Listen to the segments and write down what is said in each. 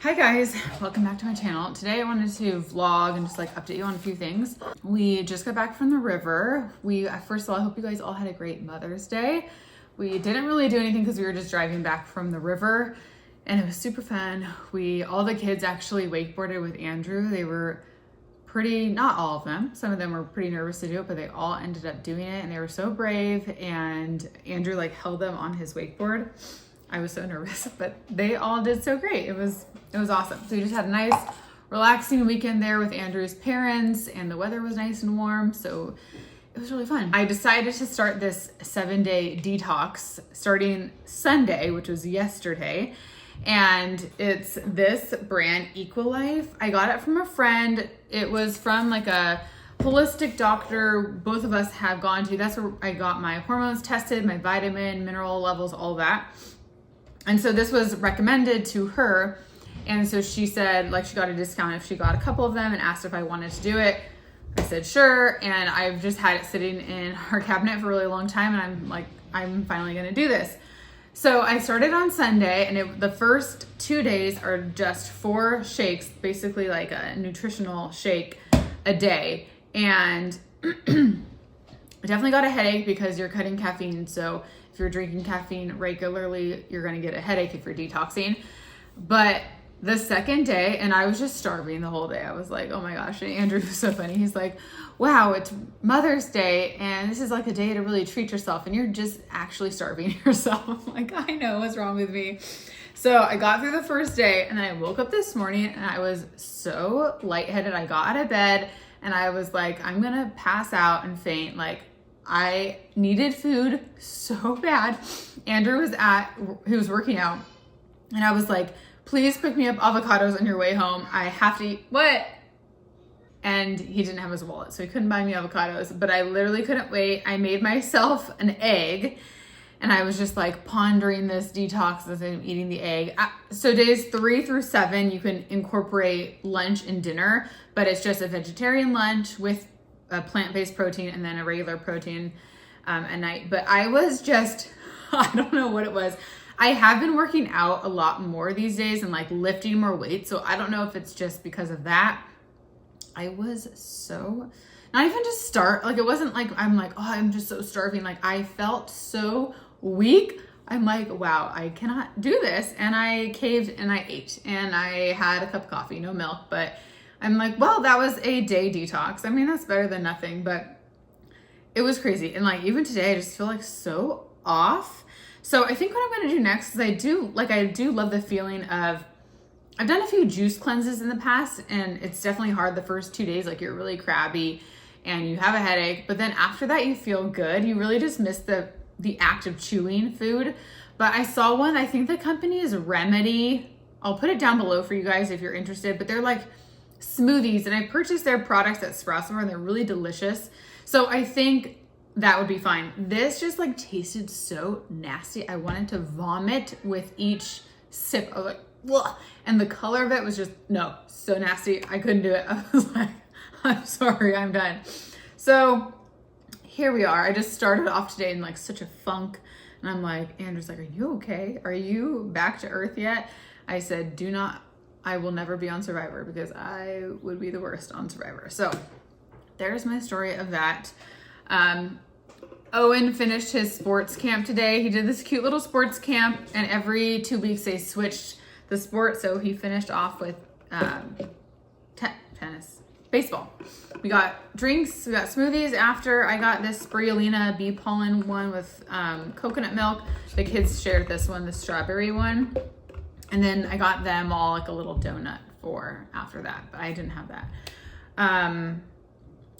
Hi guys, welcome back to my channel. Today I wanted to vlog and just like update you on a few things. We just got back from the river. First of all, I hope you guys all had a great Mother's Day. We didn't really do anything because we were just driving back from the river and it was super fun. All the kids actually wakeboarded with Andrew. They were not all of them. Some of them were pretty nervous to do it, but they all ended up doing it and they were so brave, and Andrew like held them on his wakeboard. I was so nervous, but they all did so great. It was awesome. So we just had a nice, relaxing weekend there with Andrew's parents, and the weather was nice and warm, so it was really fun. I decided to start this 7-day detox starting Sunday, which was yesterday, and it's this brand, Equalife. I got it from a friend. It was from like a holistic doctor both of us have gone to. That's where I got my hormones tested, my vitamin, mineral levels, all that. And so this was recommended to her. And so she said like she got a discount if she got a couple of them, and asked if I wanted to do it. I said sure, and I've just had it sitting in our cabinet for a really long time, and I'm like, I'm finally gonna do this. So I started on Sunday, and the first 2 days are just 4 shakes, basically like a nutritional shake a day. And I definitely got a headache because you're cutting caffeine. So if you're drinking caffeine regularly, you're gonna get a headache if you're detoxing. But the second day, and I was just starving the whole day. I was like, oh my gosh. And Andrew was so funny. He's like, wow, it's Mother's Day, and this is like a day to really treat yourself, and you're just actually starving yourself. I'm like, I know, what's wrong with me? So I got through the first day, and then I woke up this morning, and I was so lightheaded. I got out of bed, and I was like, I'm gonna pass out and faint. Like, I needed food so bad. Andrew he was working out, and I was like, please pick me up avocados on your way home. I have to eat. What? And he didn't have his wallet, so he couldn't buy me avocados, but I literally couldn't wait. I made myself an egg, and I was just like pondering this detox as I'm eating the egg. So days 3 through 7, you can incorporate lunch and dinner, but it's just a vegetarian lunch with a plant-based protein and then a regular protein at night. But I was just, I don't know what it was. I have been working out a lot more these days and like lifting more weight. So I don't know if it's just because of that. I was so, not even just like, it wasn't like, I'm like, oh, I'm just so starving. Like I felt so weak. I'm like, wow, I cannot do this. And I caved and I ate, and I had a cup of coffee, no milk, but I'm like, well, that was a day detox. I mean, that's better than nothing, but it was crazy. And like, even today, I just feel like so off. So I think what I'm gonna do next is I do love the feeling of, I've done a few juice cleanses in the past, and it's definitely hard the first 2 days. Like you're really crabby and you have a headache, but then after that you feel good. You really just miss the act of chewing food. But I saw one, I think the company is Remedy. I'll put it down below for you guys if you're interested, but they're like smoothies, and I purchased their products at Sproutsmore, and they're really delicious. So I think that would be fine. This just like tasted so nasty. I wanted to vomit with each sip. I was like, ugh. And the color of it was just, no, so nasty. I couldn't do it. I was like, I'm sorry, I'm done. So here we are. I just started off today in like such a funk, and I'm like, Andrew's like, are you okay? Are you back to earth yet? I said, I will never be on Survivor, because I would be the worst on Survivor. So there's my story of that. Owen finished his sports camp today. He did this cute little sports camp, and every 2 weeks they switched the sport. So he finished off with baseball. We got drinks, we got smoothies after. I got this spirulina bee pollen one with coconut milk. The kids shared this one, the strawberry one. And then I got them all like a little donut for after that, but I didn't have that.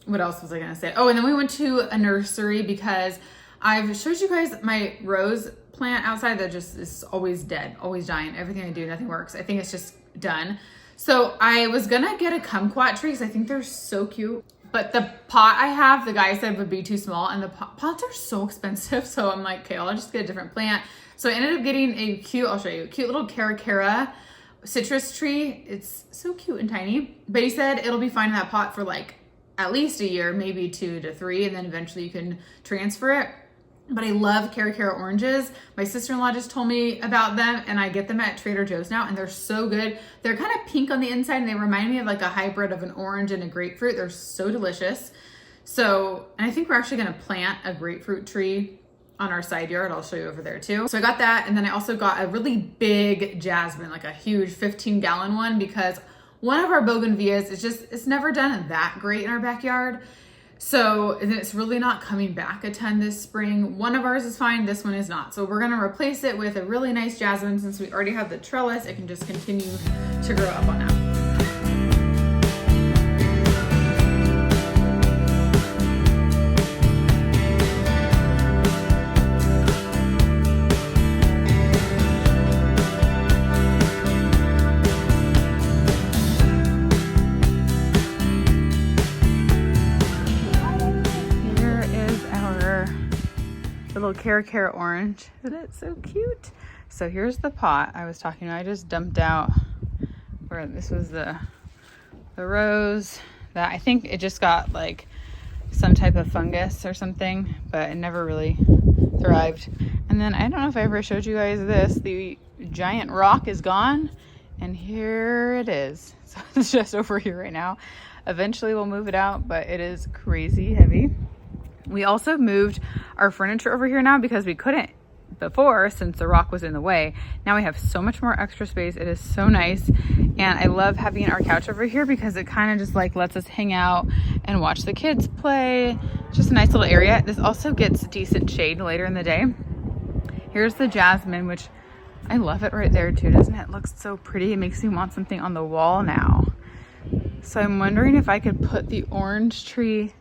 What else was I gonna say? Oh, and then we went to a nursery because I've showed you guys my rose plant outside that just is always dead, always dying. Everything I do, nothing works. I think it's just done. So I was gonna get a kumquat tree because I think they're so cute. But the pot I have, the guy said would be too small, and the pots are so expensive. So I'm like, okay, I'll just get a different plant. So I ended up getting a cute, I'll show you, cute little caracara citrus tree. It's so cute and tiny. But he said it'll be fine in that pot for like at least a year, maybe 2 to 3, and then eventually you can transfer it. but I love Cara oranges. My sister-in-law just told me about them, and I get them at Trader Joe's now, and they're so good. They're kind of pink on the inside, and they remind me of like a hybrid of an orange and a grapefruit. They're so delicious. So, and I think we're actually gonna plant a grapefruit tree on our side yard. I'll show you over there too. So I got that, and then I also got a really big jasmine, like a huge 15-gallon one, because one of our bougainvilleas is just, it's never done that great in our backyard. So, and it's really not coming back a ton this spring. One of ours is fine, this one is not. So we're gonna replace it with a really nice jasmine. Since we already have the trellis, it can just continue to grow up on that. Little Cara orange. Isn't it so cute? So here's the pot I was talking about. I just dumped out where this was the rose that I think it just got like some type of fungus or something, but it never really thrived. And then I don't know if I ever showed you guys this. The giant rock is gone, and here it is. So it's just over here right now. Eventually we'll move it out, but it is crazy heavy. We also moved our furniture over here now because we couldn't before, since the rock was in the way. Now we have so much more extra space. It is so nice. And I love having our couch over here because it kind of just like lets us hang out and watch the kids play. Just a nice little area. This also gets decent shade later in the day. Here's the jasmine, which I love it right there too, doesn't it? It looks so pretty. It makes me want something on the wall now. So I'm wondering if I could put the orange tree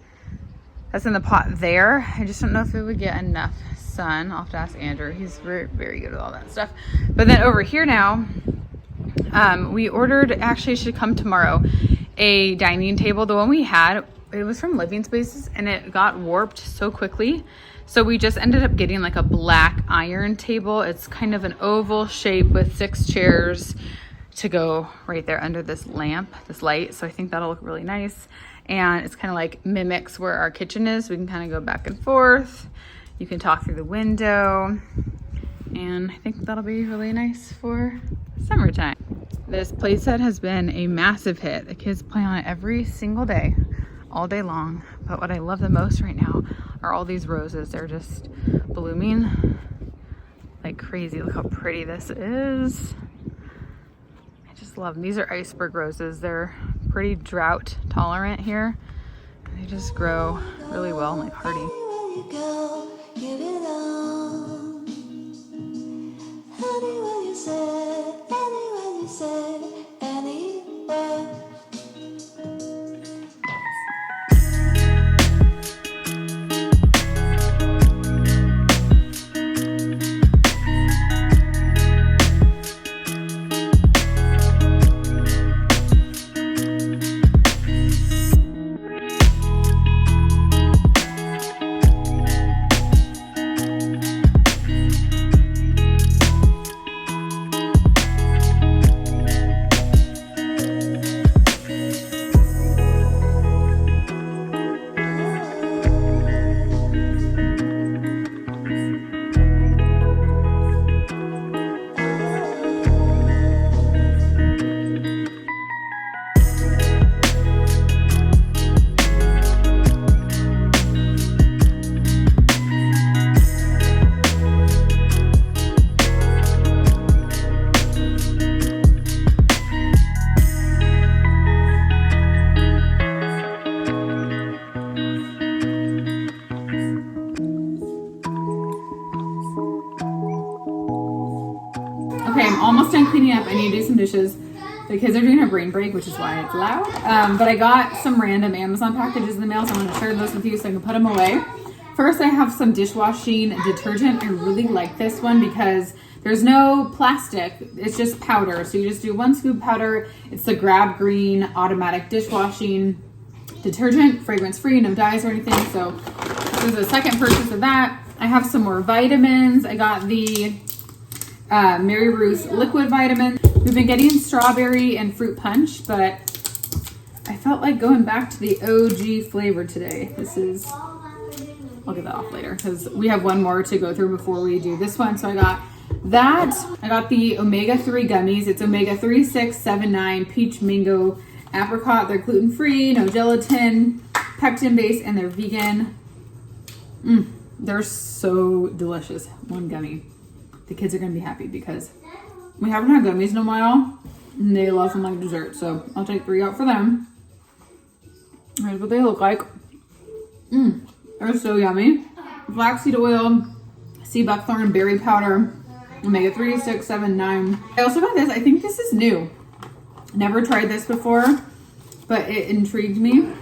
that's in the pot there. I just don't know if it would get enough sun. I'll have to ask Andrew. He's very, very good with all that stuff. But then over here now, we ordered, actually it should come tomorrow, a dining table. The one we had, it was from Living Spaces, and it got warped so quickly. So we just ended up getting like a black iron table. It's kind of an oval shape with 6 chairs to go right there under this lamp, this light. So I think that'll look really nice. And it's kind of like mimics where our kitchen is. We can kind of go back and forth. You can talk through the window. And I think that'll be really nice for summertime. This playset has been a massive hit. The kids play on it every single day, all day long. But what I love the most right now are all these roses. They're just blooming like crazy. Look how pretty this is. I just love them. These are iceberg roses. They're pretty drought tolerant here. They just grow really well and like hardy. Okay, I'm almost done cleaning up. I need to do some dishes. The kids are doing a brain break, which is why it's loud. But I got some random Amazon packages in the mail, so I'm going to share those with you so I can put them away. First, I have some dishwashing detergent. I really like this one because there's no plastic. It's just powder. So you just do 1 scoop powder. It's the Grab Green automatic dishwashing detergent, fragrance-free, no dyes or anything. So this is the second purchase of that. I have some more vitamins. I got the Mary Ruth liquid vitamin. We've been getting strawberry and fruit punch, but I felt like going back to the OG flavor today. This is I'll get that off later because we have one more to go through before we do this one. So I got that. I got the omega-3 gummies. It's omega-3, 6, 7, 9, peach, mango, apricot. They're gluten-free, no gelatin, pectin-based, and they're vegan. They're so delicious. One gummy. The kids are gonna be happy because we haven't had gummies in a while and they love them like dessert. So I'll take 3 out for them. Here's what they look like. They're so yummy. Flaxseed oil, sea buckthorn, berry powder, omega-3, 6, 7, 9. I also got this. I think this is new. Never tried this before, but it intrigued me.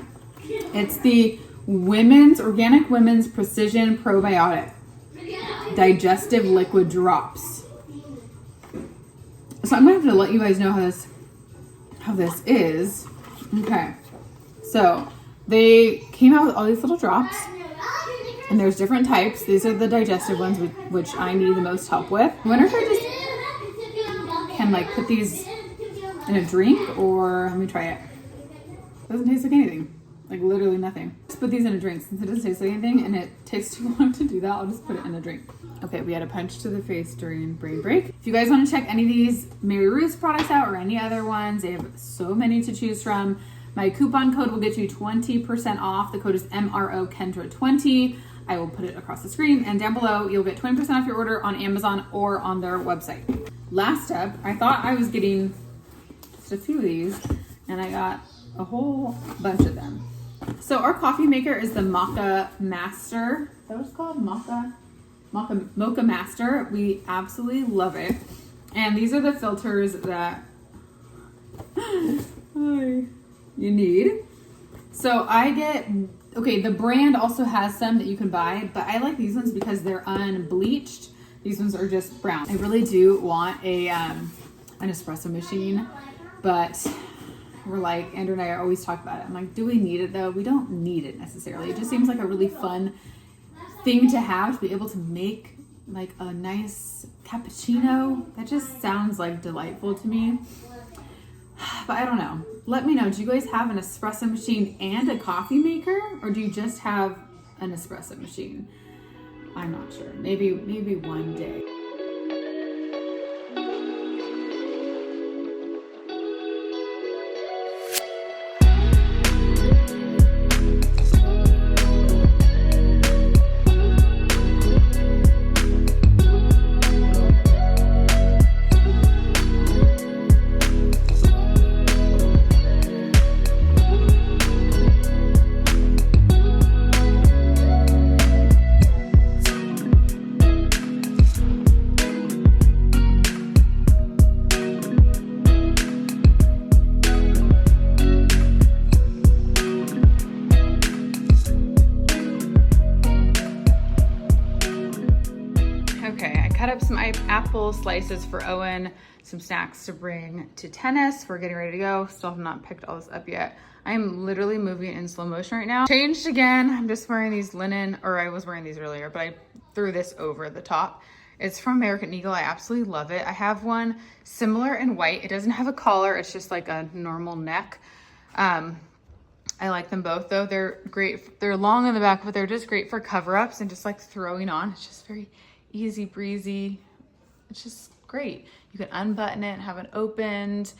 It's the Organic Women's Precision Probiotic Digestive Liquid Drops. So I'm gonna have to let you guys know how this is. Okay, so they came out with all these little drops, and there's different types. These are the digestive ones, which I need the most help with. I wonder if I just can like put these in a drink, or let me try it. Doesn't taste like anything. Like literally nothing. Just put these in a drink. Since it doesn't taste like anything and it takes too long to do that, I'll just put it in a drink. Okay, we had a punch to the face during brain break. If you guys want to check any of these Mary Ruth's products out or any other ones, they have so many to choose from. My coupon code will get you 20% off. The code is MROKENDRA20. I will put it across the screen, and down below you'll get 20% off your order on Amazon or on their website. Last up, I thought I was getting just a few of these, and I got a whole bunch of them. So our coffee maker is the Mocha Master. Is that what it's called? Mocha Master. We absolutely love it. And these are the filters that you need. So the brand also has some that you can buy, but I like these ones because they're unbleached. These ones are just brown. I really do want an espresso machine, but we're like, Andrew and I always talk about it. I'm like, do we need it though? We don't need it necessarily. It just seems like a really fun thing to have, to be able to make like a nice cappuccino. That just sounds like delightful to me. But I don't know. Let me know. Do you guys have an espresso machine and a coffee maker? Or do you just have an espresso machine? I'm not sure. Maybe one day. Cut up some apple slices for Owen, some snacks to bring to tennis. We're getting ready to go. Still have not picked all this up yet. I am literally moving in slow motion right now. Changed again. I'm just wearing these linen, or I was wearing these earlier, but I threw this over the top. It's from American Eagle. I absolutely love it. I have one similar in white. It doesn't have a collar. It's just like a normal neck. I like them both though. They're great. They're long in the back, but they're just great for cover-ups and just like throwing on. It's just very easy breezy. It's just great. You can unbutton it, have it opened,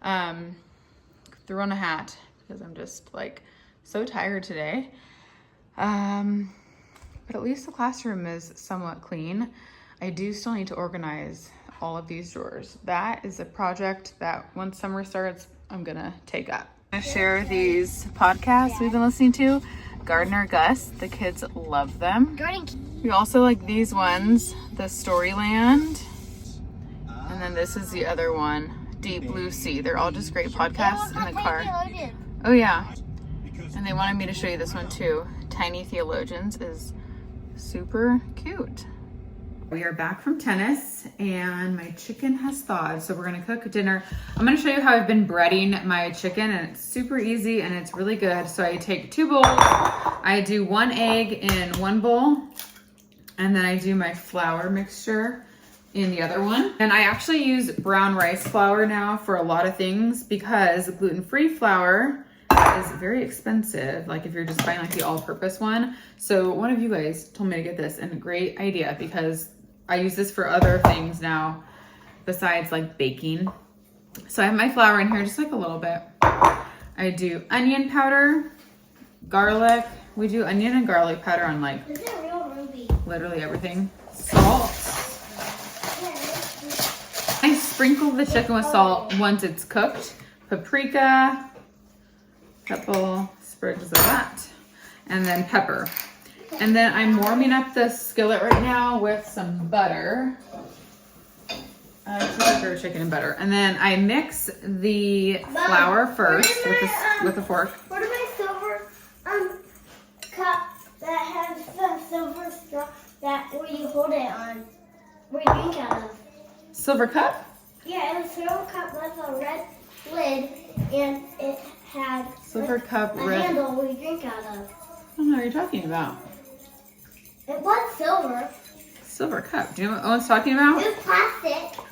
throw on a hat because I'm just like so tired today. But at least the classroom is somewhat clean. I do still need to organize all of these drawers. That is a project that once summer starts, I'm gonna take up. I'm gonna share these podcasts we've been listening to. Gardner Gus, the kids love them. We also like these ones, the Storyland. And then this is the other one, Deep Blue Sea. They're all just great podcasts in the car. Oh yeah. And they wanted me to show you this one too. Tiny Theologians is super cute. We are back from tennis and my chicken has thawed. So we're gonna cook dinner. I'm gonna show you how I've been breading my chicken, and it's super easy and it's really good. So I take 2 bowls, I do 1 egg in one bowl, and then I do my flour mixture in the other one. And I actually use brown rice flour now for a lot of things because gluten-free flour is very expensive, like if you're just buying like the all-purpose one. So one of you guys told me to get this, and a great idea because I use this for other things now besides like baking. So I have my flour in here just like a little bit. I do onion powder, garlic. We do onion and garlic powder on like literally everything. Salt. I sprinkle the chicken with salt once it's cooked. Paprika, couple sprigs of that, and then pepper. And then I'm warming up the skillet right now with some butter. Sugar, chicken, and butter. And then I mix the flour first with a fork. What are my silver cups that has the silver straw where you hold it on, where you drink out of? Silver cup? Yeah, it was a silver cup with a red lid, and it had silver cup a red handle where you drink out of. I don't know what you're talking about. It was silver. Silver cup. Do you know what Owen's talking about? It was plastic.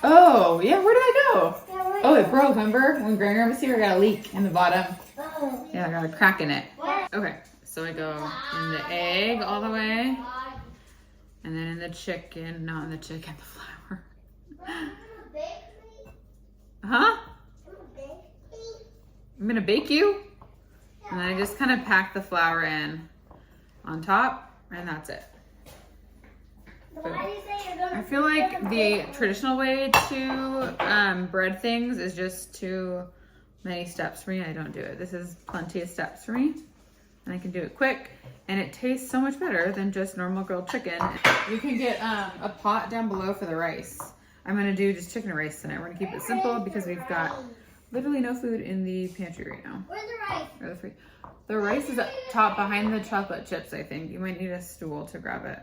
Oh, yeah. Where did I go? Yeah, right. Oh, it broke. Remember when Grandma was here? I got a leak in the bottom. Oh. Yeah, I got a crack in it. What? Okay, so I go in the egg all the way, and then in the chicken, not in the chicken, the flour. Huh? I'm gonna bake you, and then I just kind of pack the flour in on top, and that's it. I feel like the traditional way to bread things is just too many steps for me. I don't do it. This is plenty of steps for me, and I can do it quick, and it tastes so much better than just normal grilled chicken. You can get a pot down below for the rice. I'm gonna do just chicken and rice tonight. We're gonna keep it simple because we've got literally no food in the pantry right now. Where's the rice? Or the fridge. The rice is up top behind the chocolate chips, I think. You might need a stool to grab it.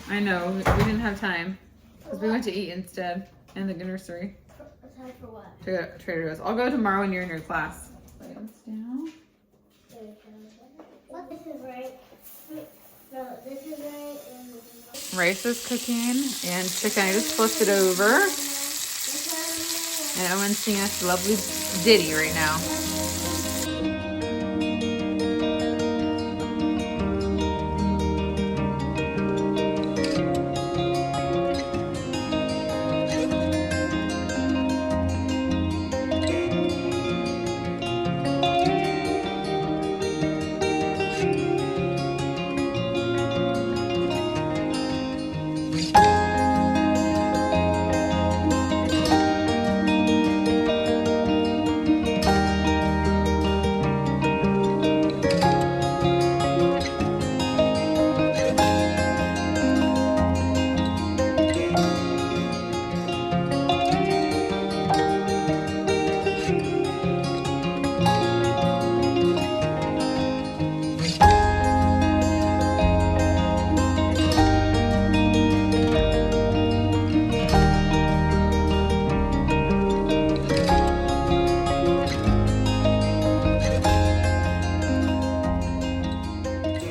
I know, we didn't have time because we went to eat instead in the nursery. Time for what? To go to Trader Joe's. I'll go tomorrow when you're in your class. Items down. What? This is right. No, this is right. And this is right. Rice is cooking and chicken. I just flipped it over. And Owen's singing us a lovely ditty right now.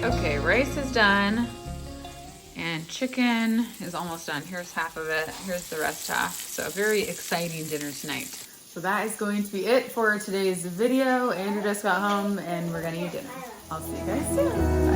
Okay, rice is done and chicken is almost done. Here's half of it. Here's the rest half. So very exciting dinner tonight. So that is going to be it for today's video. Andrew just got home and we're gonna eat dinner. I'll see you guys soon. Bye.